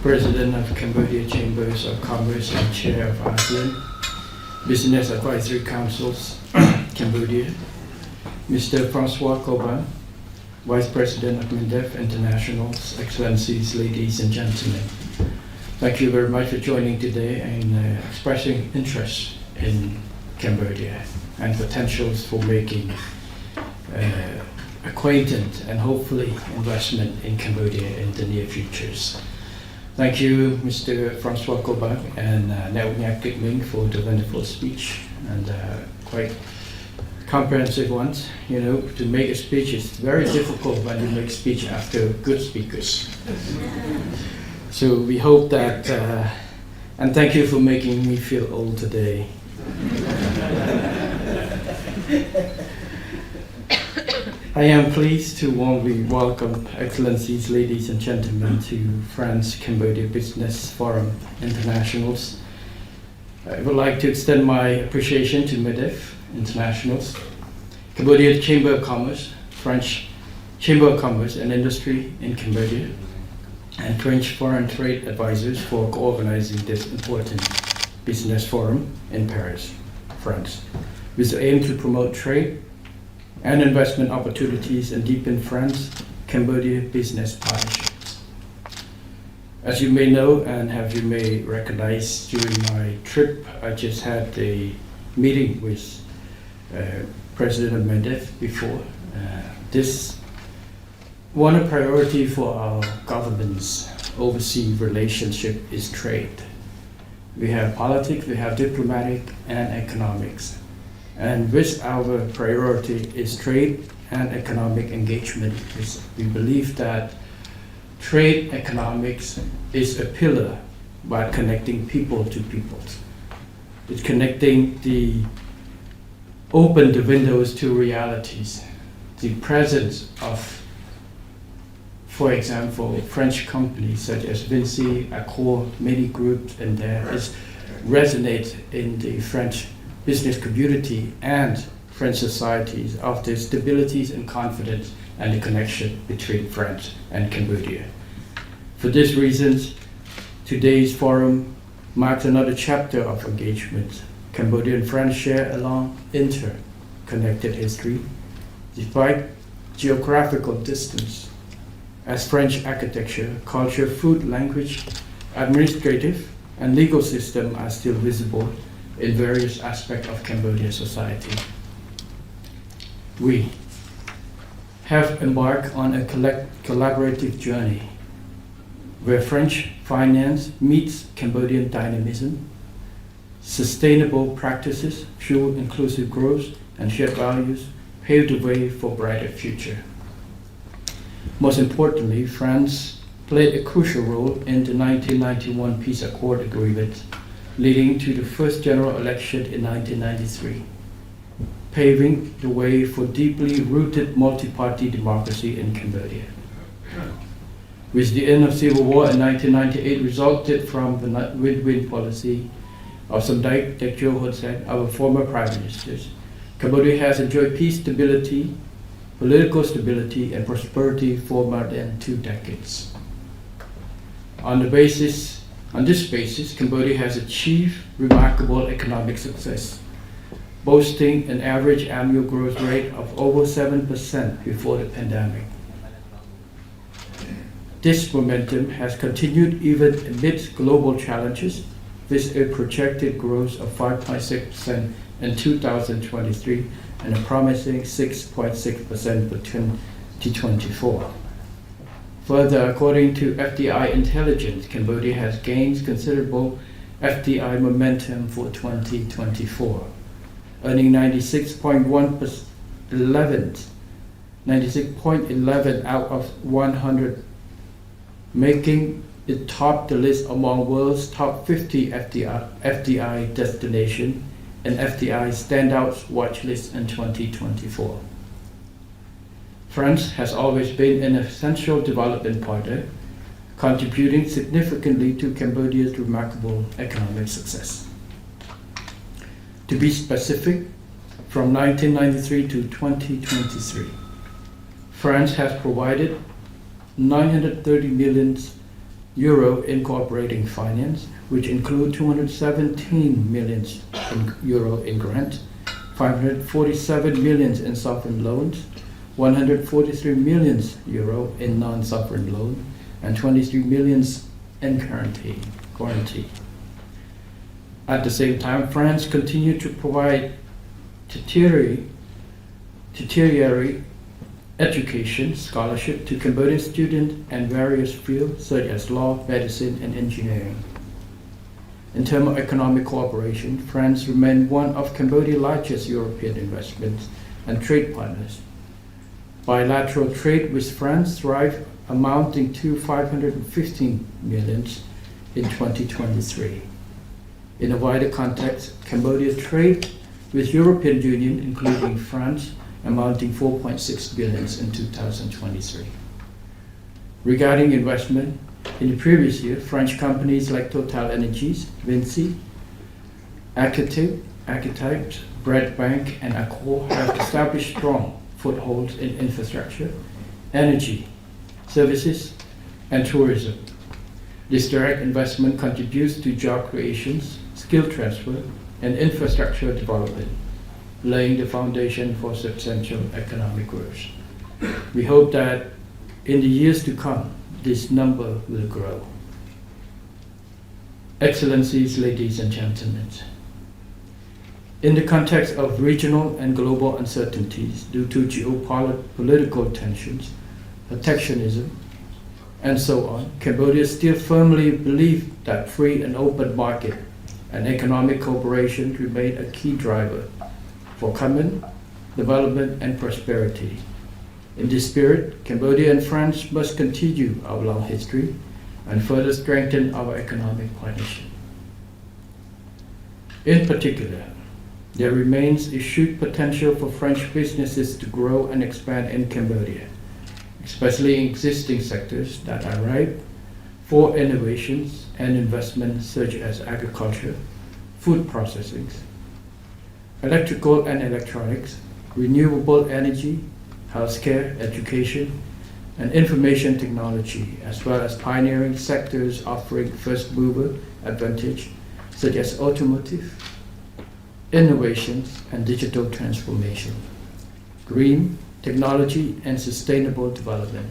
President of Cambodia Chambers of Commerce and Chair of ASEAN Business Advisory Councils, Cambodia, Mr. Francois Coban, Vice President of MINDEF Internationals, Excellencies, ladies and gentlemen. Thank you very much for joining today and expressing interest in Cambodia and potentials for making acquaintance and hopefully investment in Cambodia in the near futures. Thank you, Mr. Francois Coban and ng& for the wonderful speech and quite comprehensive ones. You know, to make a speech is very difficult when you make speech after good speakers. So we hope that, and thank you for making me feel old today. I am pleased to warmly welcome Excellencies, ladies and gentlemen, to France-Cambodia Business Forum Internationals. I would like to extend my appreciation to MEDEF Internationals, Cambodia Chamber of Commerce, French Chamber of Commerce and Industry in Cambodia, and French Foreign Trade Advisors for co-organizing this important business forum in Paris, France, with the aim to promote trade and investment opportunities and deepen France-Cambodia business partnerships. As you may know and you may recognize, during my trip, I just had a meeting with President of MEDEF before. This one priority for our government's overseas relationship is trade. We have politics, we have diplomatic and economics. And with our priority is trade and economic engagement. We believe that trade economics is a pillar by connecting people to people. It's connecting open the windows to realities. The presence of, for example, French companies such as Vinci, Accor, many groups in there resonate in the French business community and French societies of the stabilities and confidence and the connection between France and Cambodia. For these reasons, today's forum marks another chapter of engagement. Cambodia and France share a long interconnected history, despite geographical distance, as French architecture, culture, food, language, administrative, and legal system are still visible in various aspects of Cambodian society. We have embarked on a collaborative journey where French finance meets Cambodian dynamism, sustainable practices, fuel inclusive growth, and shared values pave the way for a brighter future. Most importantly, France played a crucial role in the 1991 Peace Accord agreement, leading to the first general election in 1993, paving the way for deeply rooted multi-party democracy in Cambodia. With the end of civil war in 1998 resulted from the win-win policy of Samdech Techo Hun Sen, our former prime ministers, Cambodia has enjoyed peace, stability, political stability, and prosperity for more than 2 decades. On this basis, Cambodia has achieved remarkable economic success, boasting an average annual growth rate of over 7% before the pandemic. This momentum has continued even amidst global challenges, with a projected growth of 5.6% in 2023 and a promising 6.6% for 2024. Further, according to FDI intelligence, Cambodia has gained considerable FDI momentum for 2024, earning 96.11 out of 100, making it top the list among world's top 50 FDI destination and FDI standouts watch list in 2024. France has always been an essential development partner, contributing significantly to Cambodia's remarkable economic success. To be specific, from 1993 to 2023, France has provided $930 million euro in cooperating finance, which include 217 million euro in grant, 547 million in sovereign loans, 143 million euro in non-sovereign loan, and 23 million in guarantee. At the same time, France continued to provide tertiary education scholarship to Cambodian students in various fields such as law, medicine, and engineering. In terms of economic cooperation, France remained one of Cambodia's largest European investments and trade partners. Bilateral trade with France thrived, amounting to 515 million in 2023. In a wider context, Cambodia's trade with European Union, including France, amounting 4.6 billion in 2023. Regarding investment, in the previous year, French companies like Total Energies, Vinci, Architect, Bread Bank, and Accor have established strong footholds in infrastructure, energy, services, and tourism. This direct investment contributes to job creation, skill transfer, and infrastructure development, laying the foundation for substantial economic growth. We hope that in the years to come, this number will grow. Excellencies, ladies and gentlemen, in the context of regional and global uncertainties due to geopolitical tensions, protectionism, and so on, Cambodia still firmly believes that free and open market and economic cooperation remain a key driver for common development and prosperity. In this spirit, Cambodia and France must continue our long history and further strengthen our economic partnership. In particular, there remains a huge potential for French businesses to grow and expand in Cambodia, especially in existing sectors that are ripe for innovations and investments such as agriculture, food processing, electrical and electronics, renewable energy, healthcare, education, and information technology, as well as pioneering sectors offering first mover advantage such as automotive, innovations, and digital transformation, green technology and sustainable development,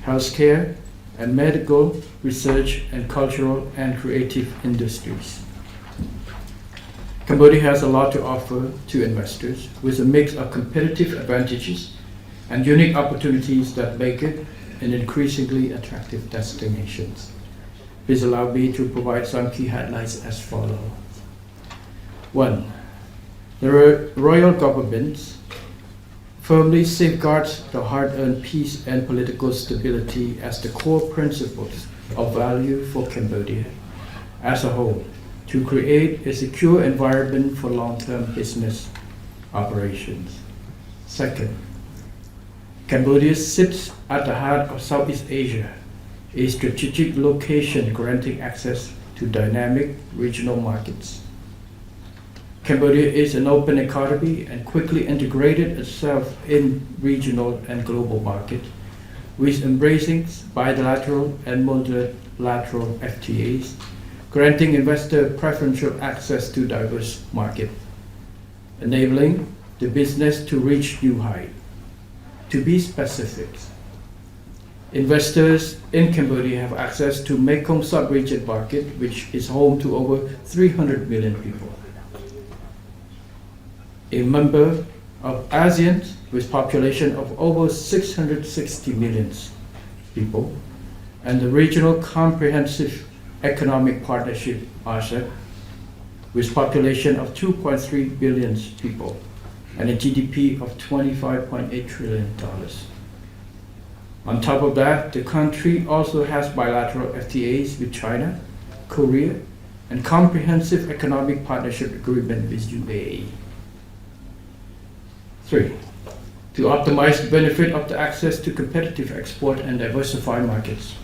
healthcare and medical research, and cultural and creative industries. Cambodia has a lot to offer to investors with a mix of competitive advantages and unique opportunities that make it an increasingly attractive destination. Please allow me to provide some key highlights as follows. 1. The royal government firmly safeguards the hard-earned peace and political stability as the core principles of value for Cambodia as a whole, to create a secure environment for long-term business operations. 2nd, Cambodia sits at the heart of Southeast Asia, a strategic location granting access to dynamic regional markets. Cambodia is an open economy and quickly integrated itself in regional and global markets, with embracing bilateral and multilateral FTAs, granting investor preferential access to diverse markets, enabling the business to reach new heights. To be specific, investors in Cambodia have access to Mekong sub-region market, which is home to over 300 million people. A member of ASEAN with population of over 660 million people, and the Regional Comprehensive Economic Partnership, RCEP, with population of 2.3 billion people and a GDP of $25.8 trillion. On top of that, the country also has bilateral FTAs with China, Korea, and comprehensive economic partnership agreement with UAE. 3. To optimize the benefit of the access to competitive export and diversified markets.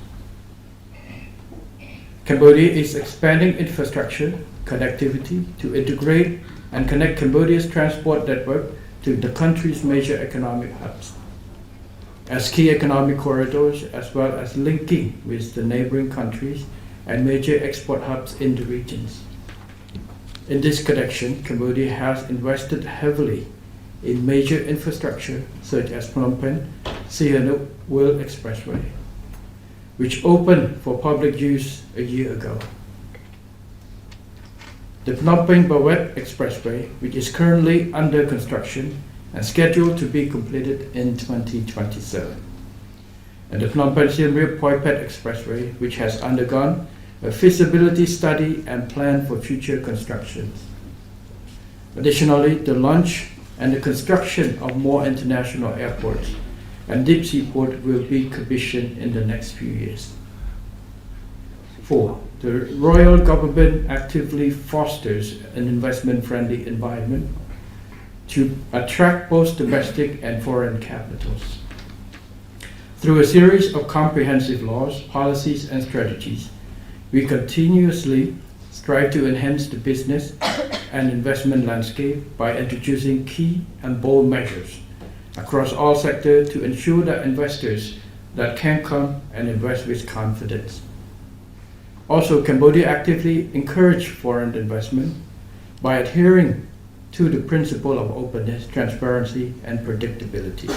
Cambodia is expanding infrastructure connectivity to integrate and connect Cambodia's transport network to the country's major economic hubs. as key economic corridors, as well as linking with the neighboring countries and major export hubs in the regions. In this connection, Cambodia has invested heavily in major infrastructure such as Phnom Penh Sihanouk World Expressway, which opened for public use a year ago. The Phnom Penh Bawet Expressway, which is currently under construction and scheduled to be completed in 2027. And the Phnom Penh Siem Reap Poipet Expressway, which has undergone a feasibility study and plan for future constructions. Additionally, the launch and the construction of more international airports and deep sea port will be commissioned in the next few years. 4. The royal government actively fosters an investment-friendly environment to attract both domestic and foreign capitals. Through a series of comprehensive laws, policies, and strategies, we continuously strive to enhance the business and investment landscape by introducing key and bold measures across all sectors to ensure that investors that can come and invest with confidence. Also, Cambodia actively encourages foreign investment by adhering to the principle of openness, transparency, and predictability,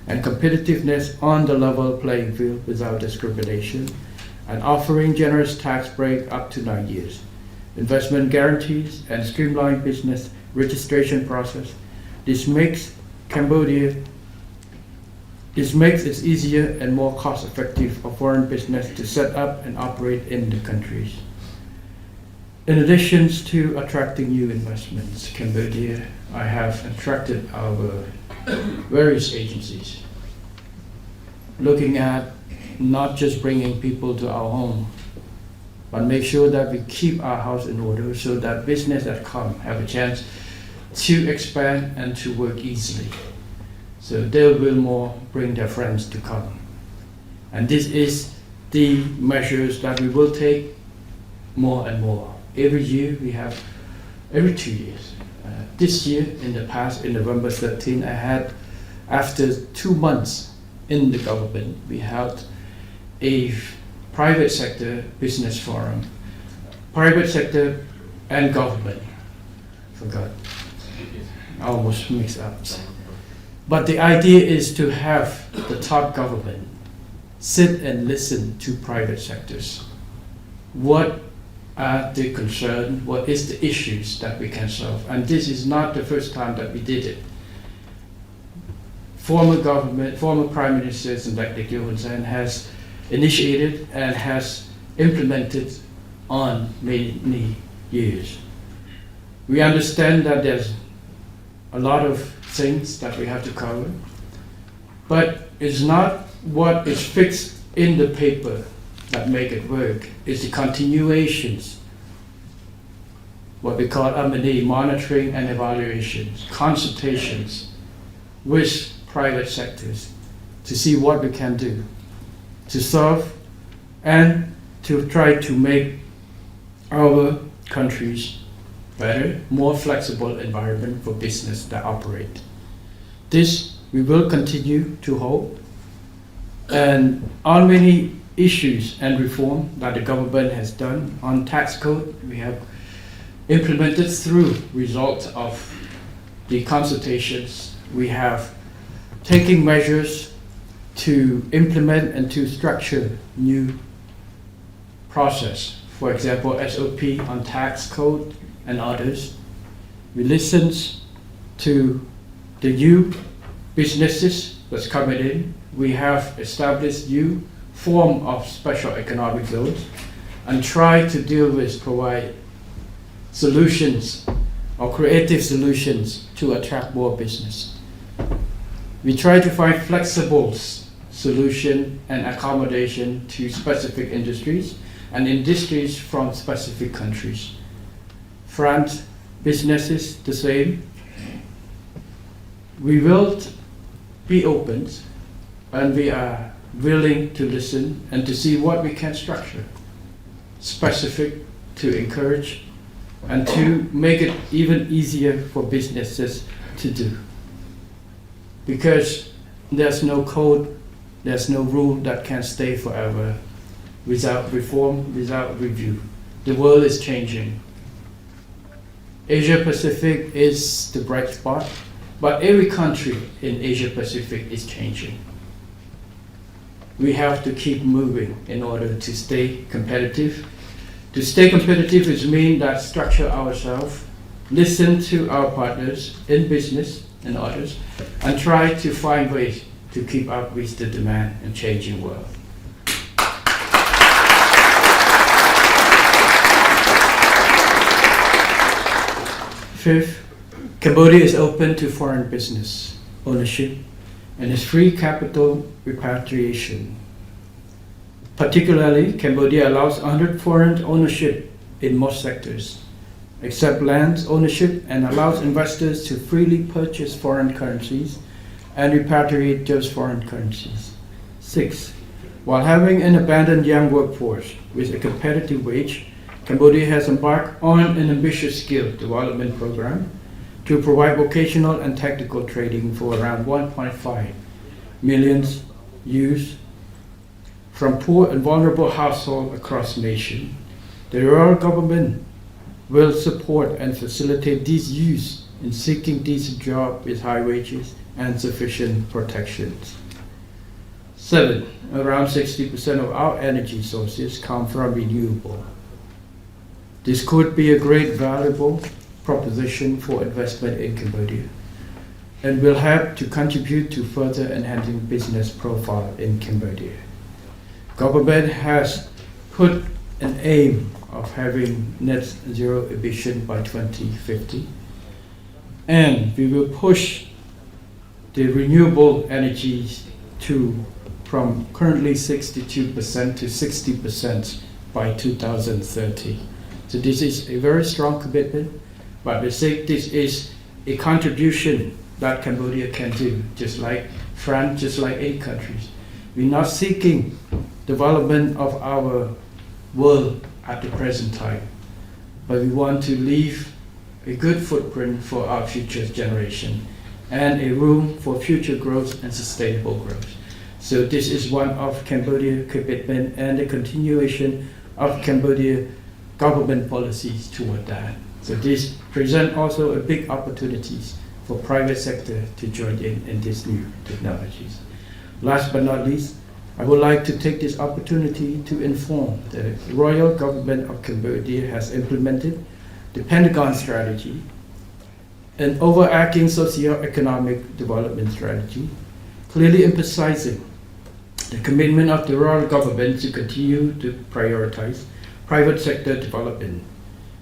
and competitiveness on the level playing field without discrimination, and offering generous tax break up to 9 years, investment guarantees, and streamlined business registration process. This makes it easier and more cost-effective for foreign business to set up and operate in the countries. In addition to attracting new investments, Cambodia, I have attracted our various agencies, looking at not just bringing people to our home, but make sure that we keep our house in order so that business that come have a chance to expand and to work easily. So they will more bring their friends to come. And this is the measures that we will take more and more. Every year we have, every 2 years. This year, in the past, in November 13, I had, after 2 months in the government, we held a private sector business forum, private sector and government. Forgot, I almost mixed up. But the idea is to have the top government sit and listen to private sectors. What are the concerns? What is the issues that we can solve? And this is not the first time that we did it. Former Prime Minister Samdech Hun Sen has initiated and has implemented on many years. We understand that there's a lot of things that we have to cover, but it's not what is fixed in the paper that make it work. It's the continuations, what we call M&E, monitoring and evaluations, consultations with private sectors to see what we can do to solve and to try to make our countries better, more flexible environment for business that operate. This we will continue to hold, and on many issues and reform that the government has done on tax code, we have implemented through results of the consultations. We have taken measures to implement and to structure new process. For example, SOP on tax code and others. We listen to the new businesses that's coming in. We have established new form of special economic zones and try to deal with, provide solutions or creative solutions to attract more business. We try to find flexible solution and accommodation to specific industries and industries from specific countries. France businesses the same. We will be open and we are willing to listen and to see what we can structure, specific to encourage and to make it even easier for businesses to do. Because there's no code There's no rule that can stay forever without reform, without review. The world is changing. Asia Pacific is the bright spot, but every country in Asia Pacific is changing. We have to keep moving in order to stay competitive. To stay competitive is mean that structure ourselves, listen to our partners in business and others, and try to find ways to keep up with the demand and changing world. Fifth, Cambodia is open to foreign business ownership and is free capital repatriation. Particularly, Cambodia allows 100% foreign ownership in most sectors, except land ownership, and allows investors to freely purchase foreign currencies and repatriate those foreign currencies. 6. While having an abundant young workforce with a competitive wage, Cambodia has embarked on an ambitious skill development program to provide vocational and technical training for around 1.5 million youth from poor and vulnerable households across the nation. The rural government will support and facilitate these youth in seeking decent jobs with high wages and sufficient protections. 7. Around 60% of our energy sources come from renewable. This could be a great valuable proposition for investment in Cambodia and will help to contribute to further enhancing business profile in Cambodia. Government has put an aim of having net zero emission by 2050, and we will push the renewable energies from currently 62% to 60% by 2030. So this is a very strong commitment, but we say this is a contribution that Cambodia can do, just like France, just like any countries. We're not seeking development of our world at the present time, but we want to leave a good footprint for our future generation and a room for future growth and sustainable growth. So this is one of Cambodia's commitment and the continuation of Cambodia government policies toward that. So this presents also a big opportunities for private sector to join in these new technologies. Last but not least, I would like to take this opportunity to inform the Royal Government of Cambodia has implemented the Pentagon Strategy, an overarching socio-economic development strategy, clearly emphasizing the commitment of the Royal Government to continue to prioritize private sector development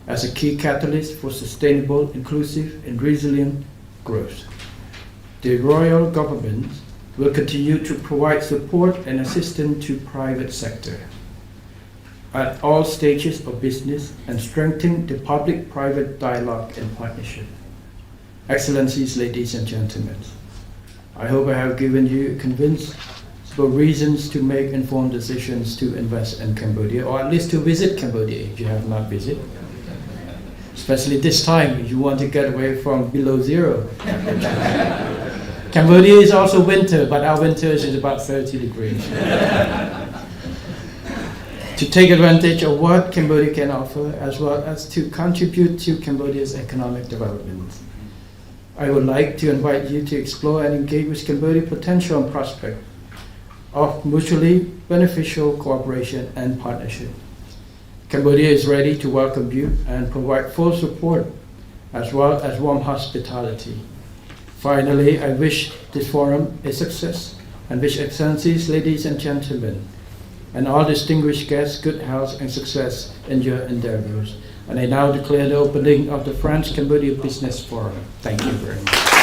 as a key catalyst for sustainable, inclusive, and resilient growth. The Royal Government will continue to provide support and assistance to private sector at all stages of business and strengthen the public-private dialogue and partnership. Excellencies, ladies and gentlemen, I hope I have given you convinced reasons to make informed decisions to invest in Cambodia, or at least to visit Cambodia if you have not visited. Especially this time, if you want to get away from below zero. Cambodia is also winter, but our winter is about 30 degrees. To take advantage of what Cambodia can offer, as well as to contribute to Cambodia's economic development. I would like to invite you to explore and engage with Cambodia's potential and prospect of mutually beneficial cooperation and partnership. Cambodia is ready to welcome you and provide full support as well as warm hospitality. Finally, I wish this forum a success and wish Excellencies, ladies and gentlemen, and all distinguished guests good health and success in your endeavors. And I now declare the opening of the France-Cambodia Business Forum. Thank you very much.